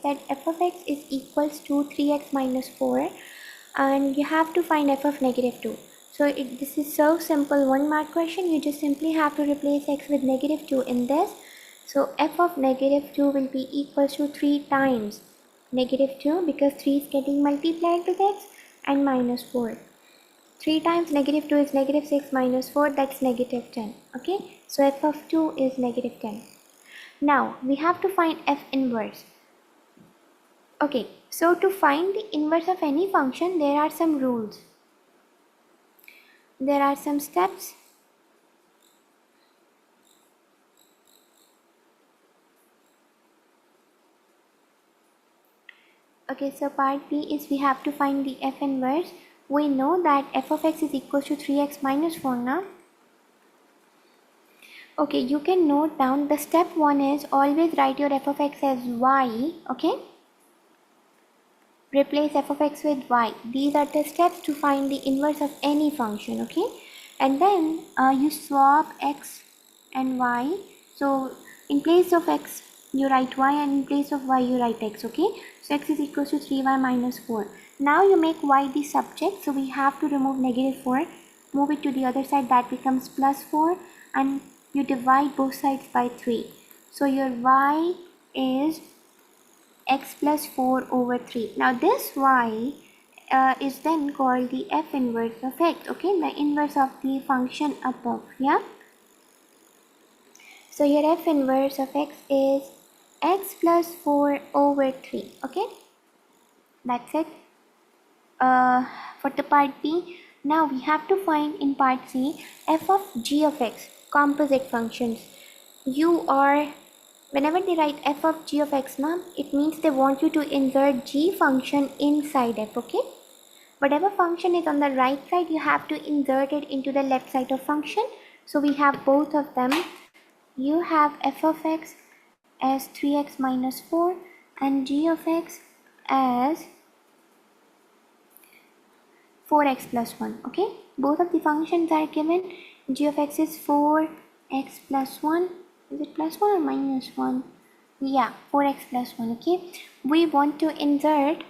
said f of x is equals to 3x minus 4 and you have to find f of negative 2. So this is so simple, 1 mark question. You just simply have to replace x with negative 2 in this. So f of negative 2 will be equals to 3 times negative 2 because 3 is getting multiplied with x and minus 4. 3 times negative 2 is negative 6 minus 4, that's negative 10. Okay, so f of 2 is negative 10. Now we have to find f inverse. Okay, so to find the inverse of any function, there are some rules. There are some steps. Okay, so part B is we have to find the f inverse. We know that f of x is equal to 3x minus 4 now. Okay, you can note down the step 1 is always write your f of x as y. Okay, replace f of x with y. These are the steps to find the inverse of any function. Okay, and then you swap x and y. So in place of x you write y and in place of y you write x. Okay, so x is equal to 3y minus 4. Now you make y the subject, so we have to remove negative 4, move it to the other side, that becomes plus 4, and you divide both sides by 3. So your y is x plus 4 over 3. Now this y is then called the f inverse of x. Okay, the inverse of the function above. Yeah, so your f inverse of x is x plus 4 over 3. Okay, that's it for the part B. Now we have to find in part C f of g of x, composite functions. Whenever they write f of g of x now, it means they want you to insert g function inside f. Okay, whatever function is on the right side, you have to insert it into the left side of function. So we have both of them. You have f of x as 3x minus 4 and g of x as 4x plus 1. Okay, both of the functions are given. G of x is 4x plus 1. Is it plus 1 or minus 1? Yeah, 4x plus 1. Okay, we want to insert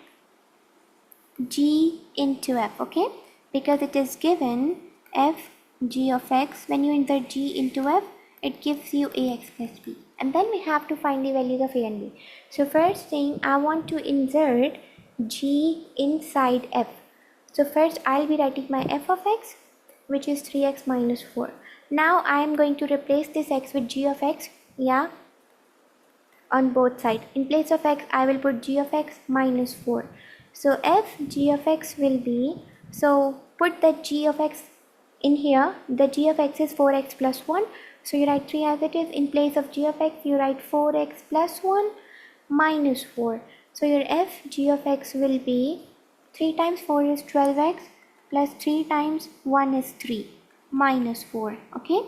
g into f. Okay, because it is given f g of x. When you insert g into f, it gives you ax plus b, and then we have to find the values of a and b. So first thing, I want to insert g inside f. So first I'll be writing my f of x, which is 3x minus 4. Now I am going to replace this x with g of x. Yeah, on both sides. In place of x, I will put g of x minus 4. So f g of x will be, so put the g of x in here. The g of x is 4x plus 1. So you write 3 as it is. In place of g of x, you write 4x plus 1 minus 4. So your f g of x will be 3 times 4 is 12x plus 3 times 1 is 3 minus 4. Okay,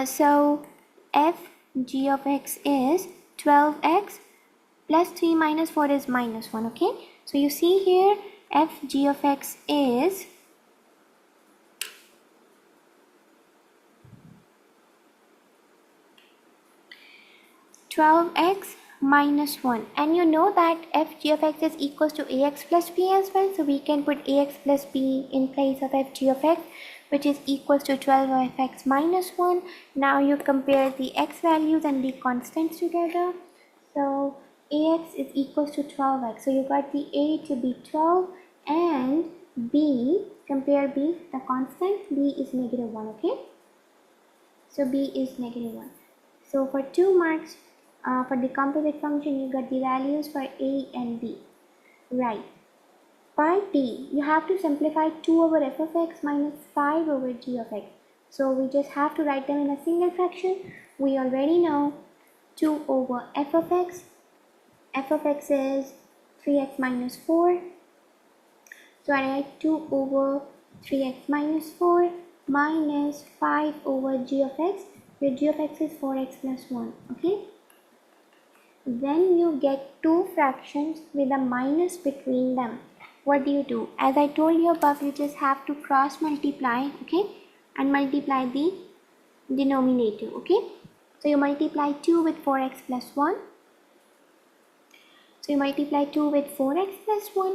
so f g of x is 12x plus 3 minus 4 is minus 1. Okay, so you see here f g of x is 12x minus 1, and you know that f g of x is equals to ax plus b as well, so we can put ax plus b in place of f g of x, which is equals to 12 of x minus 1. Now you compare the x values and the constants together. So ax is equals to 12x, so you got the a to be 12 and b, compare b, the constant, b is negative 1. Okay, so b is negative 1. So for 2 marks for the composite function, you got the values for a and b. Right. Part D, you have to simplify 2 over f of x minus 5 over g of x. So we just have to write them in a single fraction. We already know 2 over f of x. F of x is 3x minus 4. So I write 2 over 3x minus 4 minus 5 over g of x, where g of x is 4x plus 1. Okay. Then you get 2 fractions with a minus between them. What do? As I told you above, you just have to cross multiply, okay, and multiply the denominator. Okay, so you multiply 2 with 4x plus 1 So you multiply 2 with 4x plus 1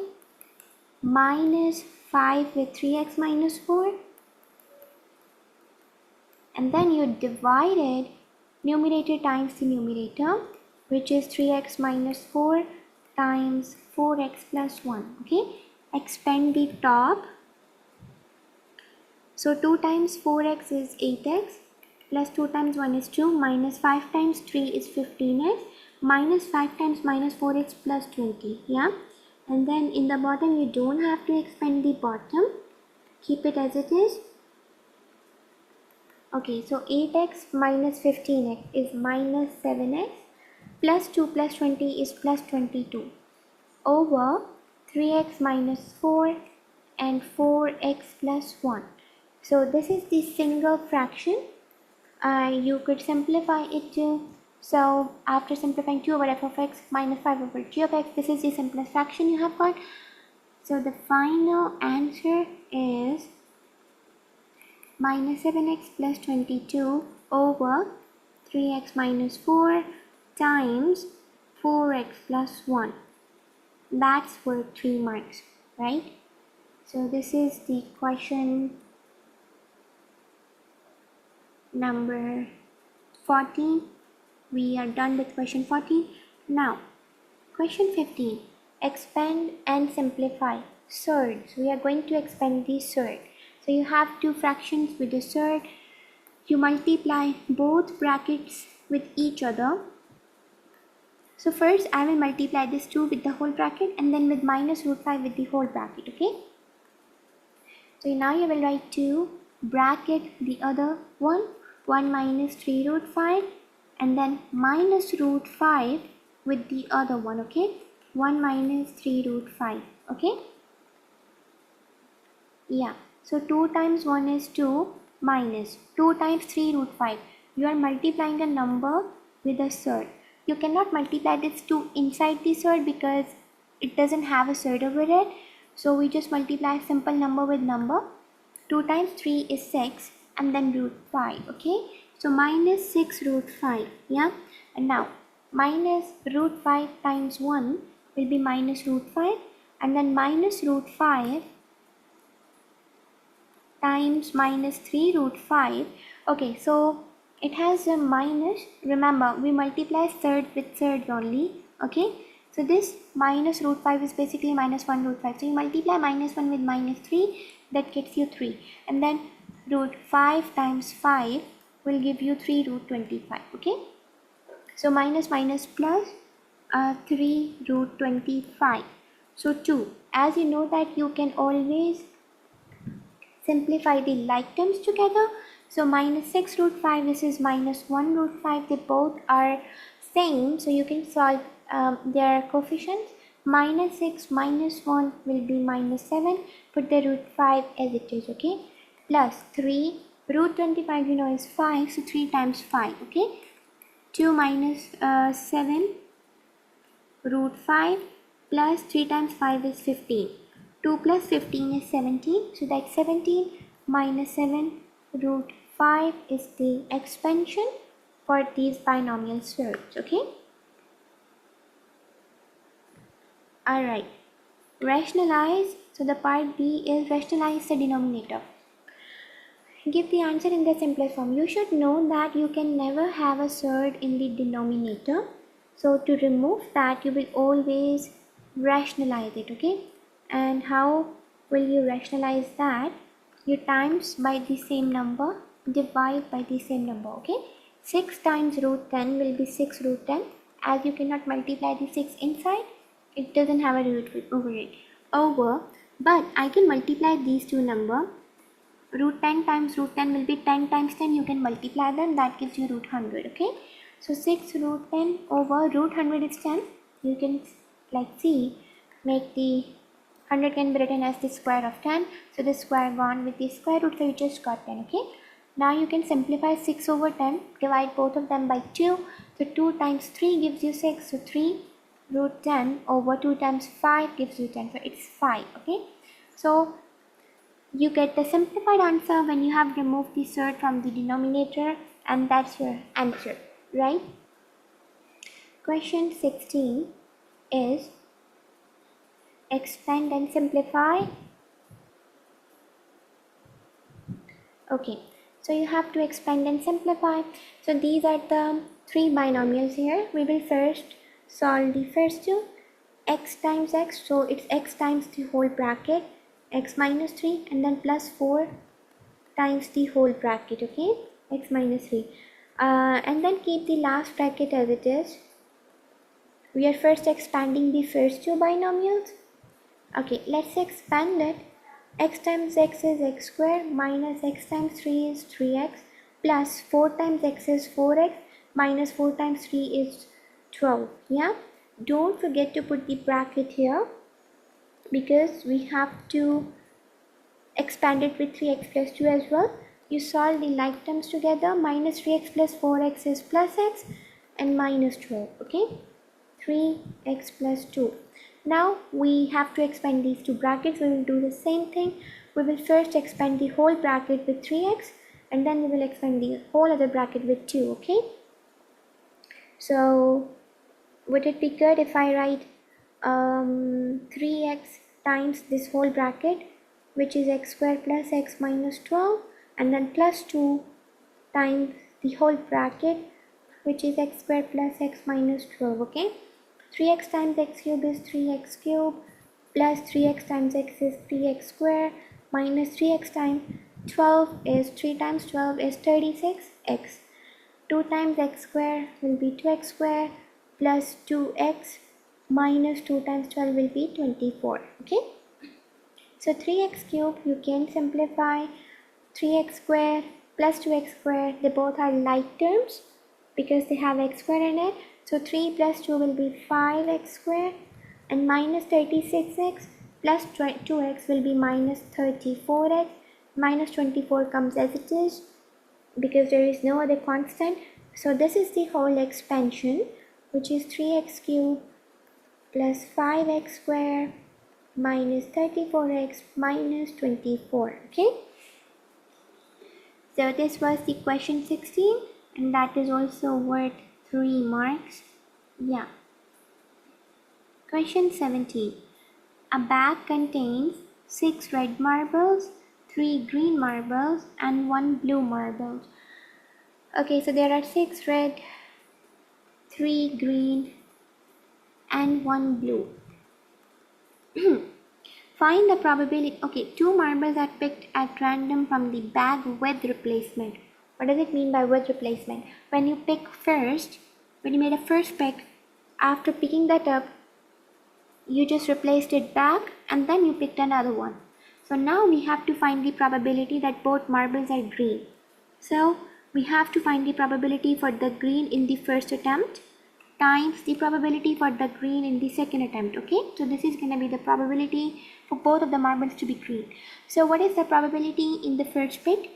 minus 5 with 3x minus 4, and then you divided numerator times the numerator, which is 3x minus 4 times 4x plus 1. Okay, expand the top. So 2 times 4x is 8x plus 2 times 1 is 2 minus 5 times 3 is 15x minus 5 times minus 4x plus 20. Yeah, and then in the bottom you don't have to expand the bottom, keep it as it is. Okay, so 8x minus 15x is minus 7x plus 2 plus 20 is plus 22 over 3x minus 4 and 4x plus 1. So this is the single fraction. You could simplify it too. So after simplifying 2 over f of x minus 5 over g of x, this is the simplest fraction you have got. So the final answer is minus 7x plus 22 over 3x minus 4 times 4x plus 1. That's for 3 marks, right? So this is the question number 14. We are done with question 14. Now, question 15. Expand and simplify surds. We are going to expand the surd. So you have two fractions with the surd. You multiply both brackets with each other. So first I will multiply this 2 with the whole bracket and then with minus root 5 with the whole bracket. Okay. So now you will write 2 bracket the other one, 1 minus 3 root 5, and then minus root 5 with the other one. Okay, 1 minus 3 root 5. Okay, yeah, so 2 times 1 is 2 minus 2 times 3 root 5. You are multiplying a number with a surd. You cannot multiply this 2 inside the surd because it doesn't have a surd over it. So we just multiply simple number with number. 2 times 3 is 6 and then root 5. Okay, so minus 6 root 5. Yeah, and now minus root 5 times 1 will be minus root 5, and then minus root 5 times minus 3 root 5. Okay, so it has a minus. Remember, we multiply third with third only. Okay, so this minus root 5 is basically minus 1 root 5. So you multiply minus 1 with minus 3, that gets you 3, and then root 5 times 5 will give you 3 root 25. Okay, so minus minus plus 3 root 25. So 2. As you know that you can always simplify the like terms together. So minus 6 root 5, this is minus 1 root 5. They both are same, so you can solve their coefficients. Minus 6 minus 1 will be minus 7. Put the root 5 as it is. Okay, plus 3 root 25 you know is 5, so 3 times 5. Okay, 2 minus 7 root 5 plus 3 times 5 is 15. 2 plus 15 is 17, so that's 17 minus 7 root 5 is the expansion for these binomial surds. Okay, alright, rationalize. So the part B is rationalize the denominator. Give the answer in the simplest form. You should know that you can never have a surd in the denominator. So to remove that, you will always rationalize it. Okay, and how will you rationalize that? You times by the same number, divide by the same number. Okay, 6 times root 10 will be 6 root 10. As you cannot multiply the 6 inside, it doesn't have a root over it. But I can multiply these two numbers. Root 10 times root 10 will be 10 times 10. You can multiply them, that gives you root 100. Okay, so 6 root 10 over root 100 is 10. You can make the 100 can be written as the square of 10. So the square gone with the square root, so you just got 10. Okay, now you can simplify 6 over 10, divide both of them by 2. So 2 times 3 gives you 6. So 3 root 10 over 2 times 5 gives you 10. So it's 5. Okay, so you get the simplified answer when you have removed the surd from the denominator, and that's your answer, right? Question 16. is expand and simplify. Okay, so you have to expand and simplify. So these are the three binomials here. We will first solve the first two. X times x, so it's x times the whole bracket, x minus 3, and then plus 4 times the whole bracket, okay, x minus 3, and then keep the last bracket as it is. We are first expanding the first two binomials. Okay, let's expand it. X times x is x square minus x times 3 is 3x plus 4 times x is 4x minus 4 times 3 is 12. Yeah, don't forget to put the bracket here because we have to expand it with 3x plus 2 as well. You solve the like terms together. Minus 3x plus 4x is plus x and minus 12. Okay, 3x plus 2. Now we have to expand these two brackets. We will do the same thing. We will first expand the whole bracket with 3x and then we will expand the whole other bracket with 2. Okay, so would it be good if I write 3x times this whole bracket, which is x square plus x minus 12, and then plus 2 times the whole bracket, which is x square plus x minus 12. Okay, 3x times x cube is 3x cube plus 3x times x is 3x square minus 3x times 12 is 3 times 12 is 36x. 2 times x square will be 2x square plus 2x minus 2 times 12 will be 24. Okay, so 3x cube you can simplify. 3x square plus 2x square, they both are like terms because they have x square in it. So 3 plus 2 will be 5x square and minus 36x plus 2x will be minus 34x. Minus 24 comes as it is because there is no other constant. So this is the whole expansion, which is 3x cube plus 5x square minus 34x minus 24. Okay, so this was the question 16 and that is also worth 3 marks. Yeah. Question 17. A bag contains 6 red marbles, 3 green marbles and 1 blue marble. Okay, so there are 6 red, 3 green and 1 blue. Find the probability. Okay, 2 marbles are picked at random from the bag with replacement. What does it mean by with replacement? When you pick first, when you made a first pick, after picking that up, you just replaced it back and then you picked another one. So now we have to find the probability that both marbles are green. So we have to find the probability for the green in the first attempt times the probability for the green in the second attempt. Okay, so this is going to be the probability for both of the marbles to be green. So what is the probability in the first pick?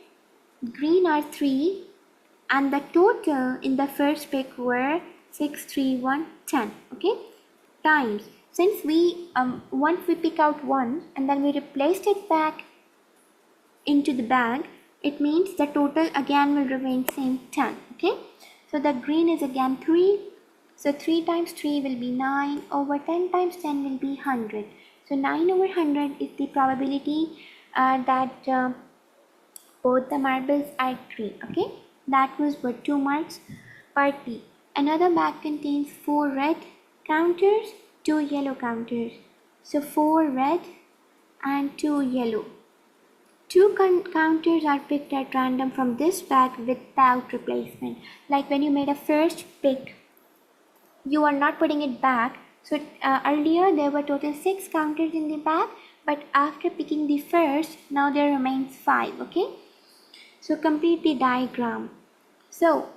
Green are 3 and the total in the first pick were 6, 3, 1, 10. Okay, times, since we once we pick out one and then we replaced it back into the bag, it means the total again will remain same, 10. Okay, so the green is again 3. So 3 times 3 will be 9 over 10 times 10 will be 100. So 9 over 100 is the probability that both the marbles are green. Okay, that was worth 2 marks. Part B. Another bag contains 4 red counters, 2 yellow counters. So 4 red and 2 yellow. 2 counters are picked at random from this bag without replacement. Like when you made a first pick, you are not putting it back. So earlier there were total 6 counters in the bag, but after picking the first, now there remains 5. Okay, so complete the diagram. So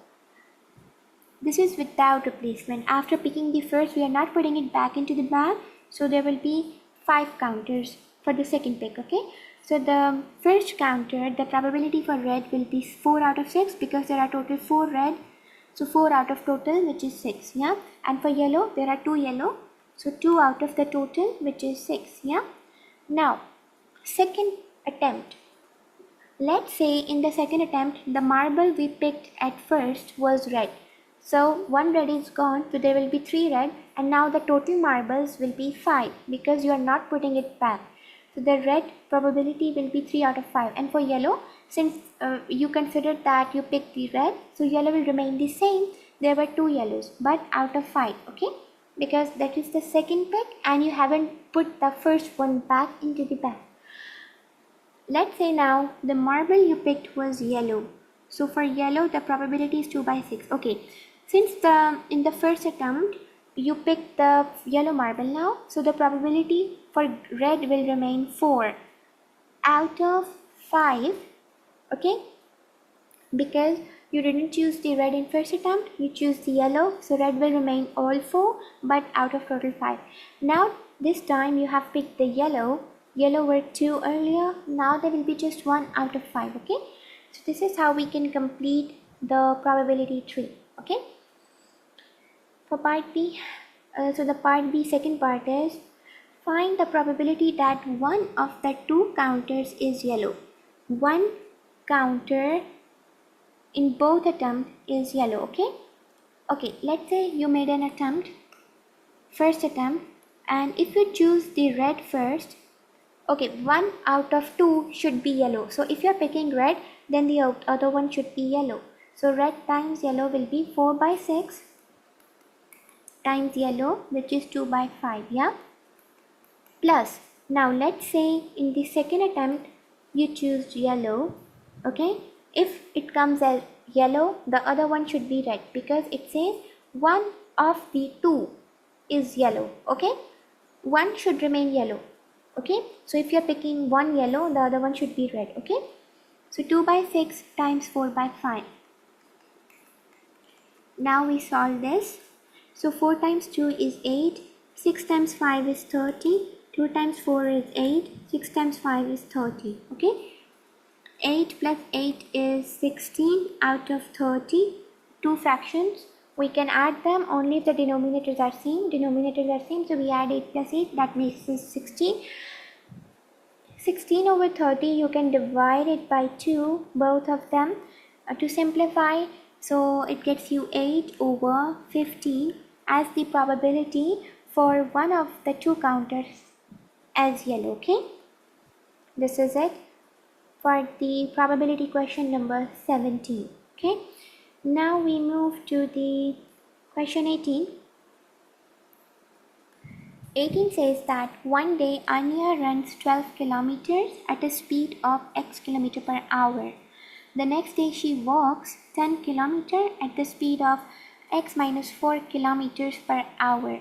this is without replacement. After picking the first, we are not putting it back into the bag, so there will be 5 counters for the second pick. Okay, so the first counter, the probability for red will be 4 out of 6 because there are total 4 red. So 4 out of total, which is 6. Yeah, and for yellow there are 2 yellow, so 2 out of the total, which is 6. Yeah, now second attempt. Let's say in the second attempt the marble we picked at first was red. So one red is gone, so there will be 3 red, and now the total marbles will be 5 because you are not putting it back. So the red probability will be 3 out of 5. And for yellow, since you considered that you picked the red, so yellow will remain the same. There were 2 yellows, but out of 5, okay? Because that is the second pick and you haven't put the first one back into the bag. Let's say now the marble you picked was yellow. So for yellow, the probability is 2 by 6. Okay, since in the first attempt, you picked the yellow marble now, so the probability for red will remain 4 out of 5, okay? Because you didn't choose the red in first attempt, you choose the yellow, so red will remain all 4, but out of total 5. Now this time you have picked the yellow were 2 earlier, now there will be just 1 out of 5, okay? So this is how we can complete the probability tree, okay? For part B, so the part B second part is find the probability that one of the 2 counters is yellow. One counter in both attempts is yellow, okay? Okay, let's say you made an attempt, first attempt, and if you choose the red first, okay, 1 out of 2 should be yellow. So if you're picking red, then the other one should be yellow. So red times yellow will be 4 by 6 times yellow, which is 2 by 5, yeah? Plus, now let's say in the second attempt, you choose yellow, okay? If it comes as yellow, the other one should be red because it says 1 of the 2 is yellow, okay? 1 should remain yellow, okay? So if you're picking 1 yellow, the other one should be red, okay? So 2 by 6 times 4 by 5. Now we solve this. So 4 times 2 is 8, 6 times 5 is 30, 2 times 4 is 8, 6 times 5 is 30, okay? 8 plus 8 is 16 out of 30, 2 fractions. We can add them only if the denominators are same. So we add 8 plus 8, that makes it 16. 16 over 30, you can divide it by 2, both of them, to simplify. So it gets you 8 over 15 as the probability for one of the 2 counters as yellow, okay? This is it for the probability question number 17, okay? Now we move to the question 18. 18 says that one day Anya runs 12 kilometers at a speed of x kilometer per hour. The next day she walks 10 kilometers at the speed of x minus 4 kilometers per hour.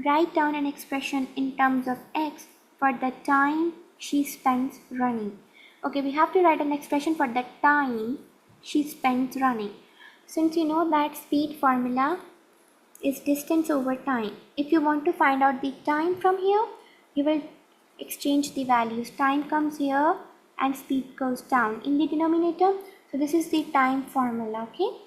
Write down an expression in terms of x for the time she spends running. Okay, we have to write an expression for the time she spends running. Since you know that speed formula is distance over time. If you want to find out the time from here, you will exchange the values. Time comes here and speed goes down in the denominator. So this is the time formula, okay?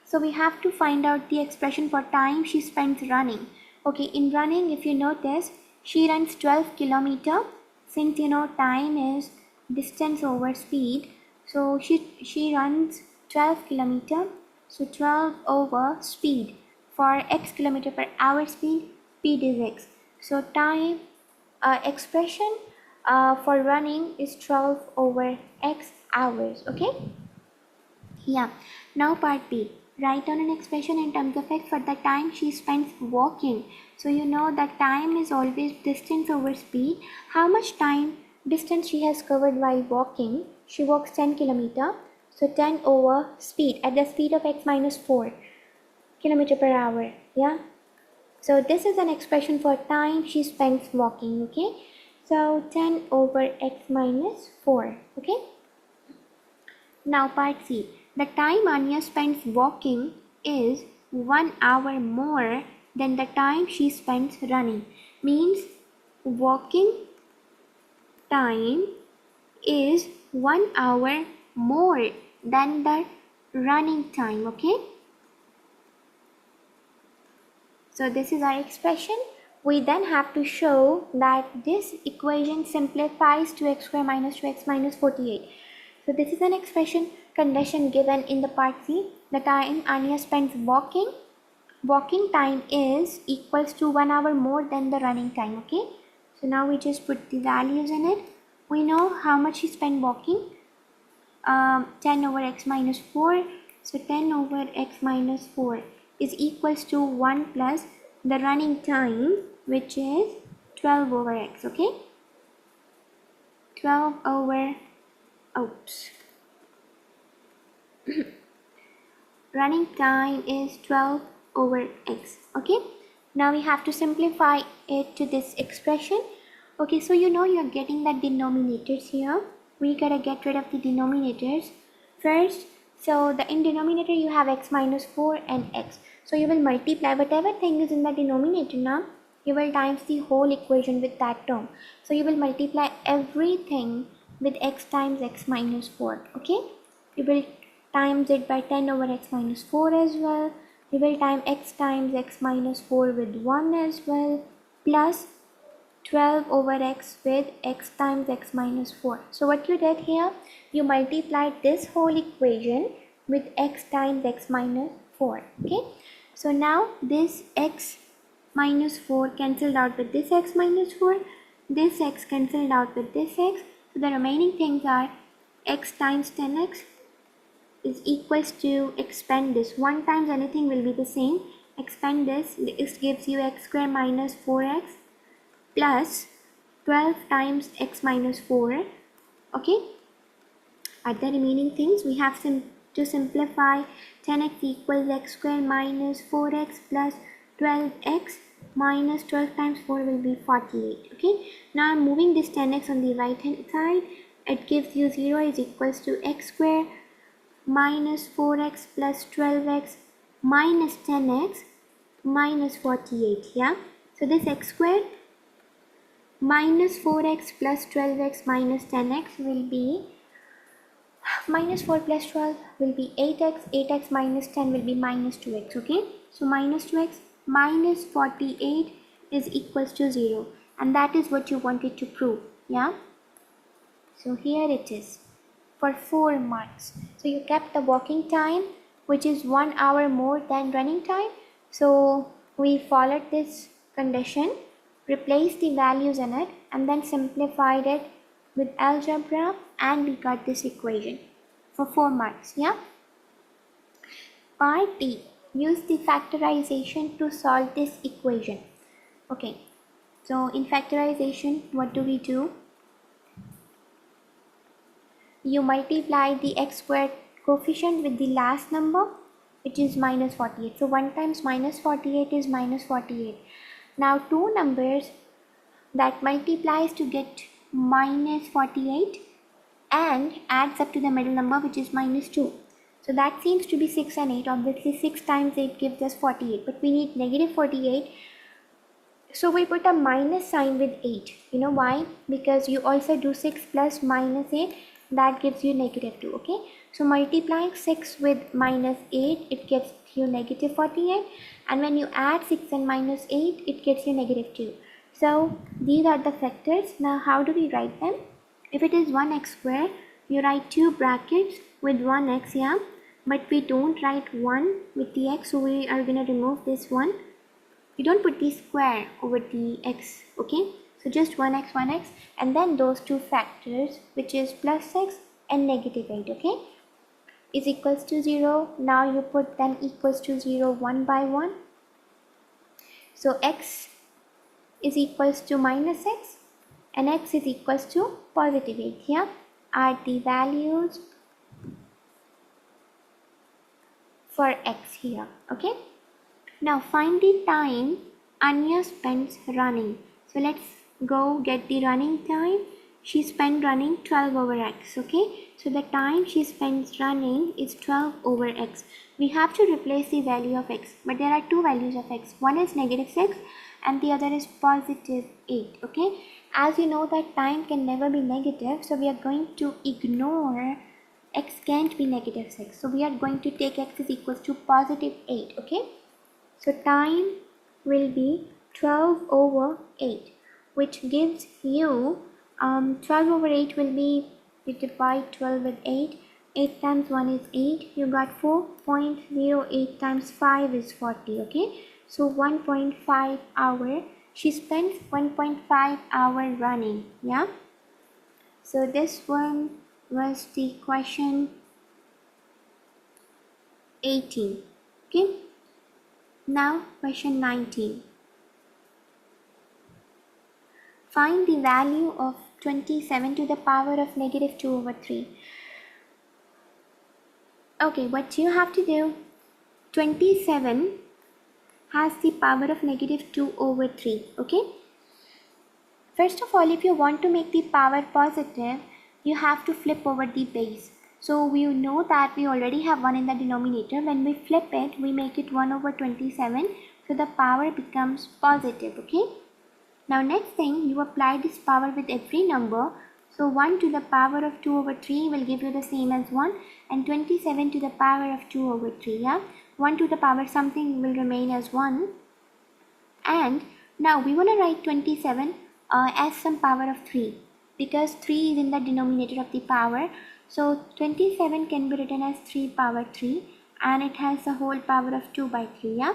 So we have to find out the expression for time she spends running. Okay, in running, if you notice, she runs 12 kilometers. Since you know time is distance over speed, so she runs 12 kilometers. So 12 over speed. For x kilometer per hour speed is x. So time expression for running is 12 over x hours, okay? Yeah. Now part B. Write down an expression in terms of x for the time she spends walking. So you know that time is always distance over speed. How much distance she has covered while walking? She walks 10 kilometers. So 10 over speed at the speed of x minus 4 kilometer per hour, yeah? So this is an expression for time she spends walking, okay? So 10 over x minus 4, okay? Now part C. The time Anya spends walking is 1 hour more than the time she spends running. Means walking time is 1 hour more than the running time, okay? So this is our expression. We then have to show that this equation simplifies to x square minus 2x minus 48. So this is an expression. condition given in the part C. The time Anya spends walking time is equals to 1 hour more than the running time. Okay, so now we just put the values in it. We know how much she spent walking, 10 over x minus 4. So 10 over x minus 4 is equals to 1 plus the running time, which is 12 over x. Okay, 12 over, oops, running time is 12 over x. Okay, now we have to simplify it to this expression. Okay, so you know you're getting the denominators here. We gotta get rid of the denominators first. So in denominator you have x minus 4 and x. So you will multiply whatever thing is in the denominator. Now you will times the whole equation with that term. So you will multiply everything with x times x minus 4. Okay, you will times it by 10 over x minus 4 as well. You will time x times x minus 4 with 1 as well, plus 12 over x with x times x minus 4. So what you did here, you multiplied this whole equation with x times x minus 4. Okay, so now this x minus 4 cancelled out with this x minus 4, this x cancelled out with this x. So the remaining things are x times 10x is equals to, expand this 1 times anything will be the same, expand this gives you x square minus 4x plus 12 times x minus 4. Okay, at the remaining things we have to simplify. 10x equals x square minus 4x plus 12x minus 12 times 4 will be 48. Okay, now I'm moving this 10x on the right hand side. It gives you 0 is equals to x square minus 4x plus 12x minus 10x minus 48. Yeah, so this x squared minus 4x plus 12x minus 10x will be minus 4 plus 12 will be 8x, 8x minus 10 will be minus 2x. Okay, so minus 2x minus 48 is equals to 0, and that is what you wanted to prove. Yeah, so here it is for 4 marks. So you kept the walking time, which is 1 hour more than running time. So we followed this condition, replaced the values in it, and then simplified it with algebra, and we got this equation for 4 marks. Yeah, part D, use the factorization to solve this equation. Okay, so in factorization what do? You multiply the x squared coefficient with the last number, which is minus 48. So 1 times minus 48 is minus 48. Now two numbers that multiplies to get minus 48 and adds up to the middle number, which is minus 2. So that seems to be 6 and 8. Obviously 6 times 8 gives us 48, but we need negative 48. So we put a minus sign with 8. You know why? Because you also do 6 plus minus 8, that gives you negative 2. Okay, so multiplying 6 with minus 8, it gets you negative 48, and when you add 6 and minus 8, it gets you negative 2. So these are the factors. Now how do we write them? If it is 1x square, you write 2 brackets with 1x. Yeah, but we don't write 1 with the x, so we are going to remove this one. You don't put the square over the x. Okay, so just 1x, and then those 2 factors, which is plus 6 and negative 8. Okay, is equals to 0. Now you put them equals to 0 one by one. So x is equals to minus x and x is equals to positive 8. Here are the values for x here. Okay, now find the time Anya spends running. So let's go get the running time. She spent running 12 over x. Okay, so the time she spends running is 12 over x. We have to replace the value of x, but there are 2 values of x. One is negative 6 and the other is positive 8. Okay, as you know that time can never be negative, so we are going to ignore x can't be negative 6. So we are going to take x is equals to positive 8. Okay, so time will be 12 over 8, which gives you 12 over 8 will be, you divide 12 with 8, 8 times 1 is 8. You got 4.08 times 5 is 40. Okay. So 1.5 hour. She spends 1.5 hour running. Yeah. So this one was the question 18. Okay. Now question 19. Find the value of 27 to the power of negative 2 over 3. Okay, what you have to do, 27 has the power of negative 2 over 3. Okay. First of all, if you want to make the power positive, you have to flip over the base. So we know that we already have 1 in the denominator. When we flip it, we make it 1 over 27. So the power becomes positive. Okay. Now next thing, you apply this power with every number. So 1 to the power of 2 over 3 will give you the same as 1, and 27 to the power of 2 over 3. Yeah. 1 to the power something will remain as 1. And now we want to write 27 as some power of 3, because 3 is in the denominator of the power. So 27 can be written as 3 power 3, and it has the whole power of 2 by 3. Yeah.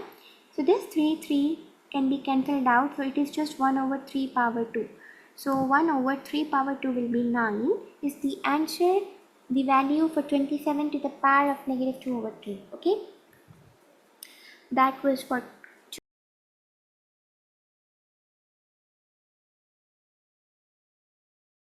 So this 3 can be cancelled out. So it is just 1 over 3 power 2. So 1 over 3 power 2 will be 9 is the answer, the value for 27 to the power of negative 2 over 3. Okay. That was for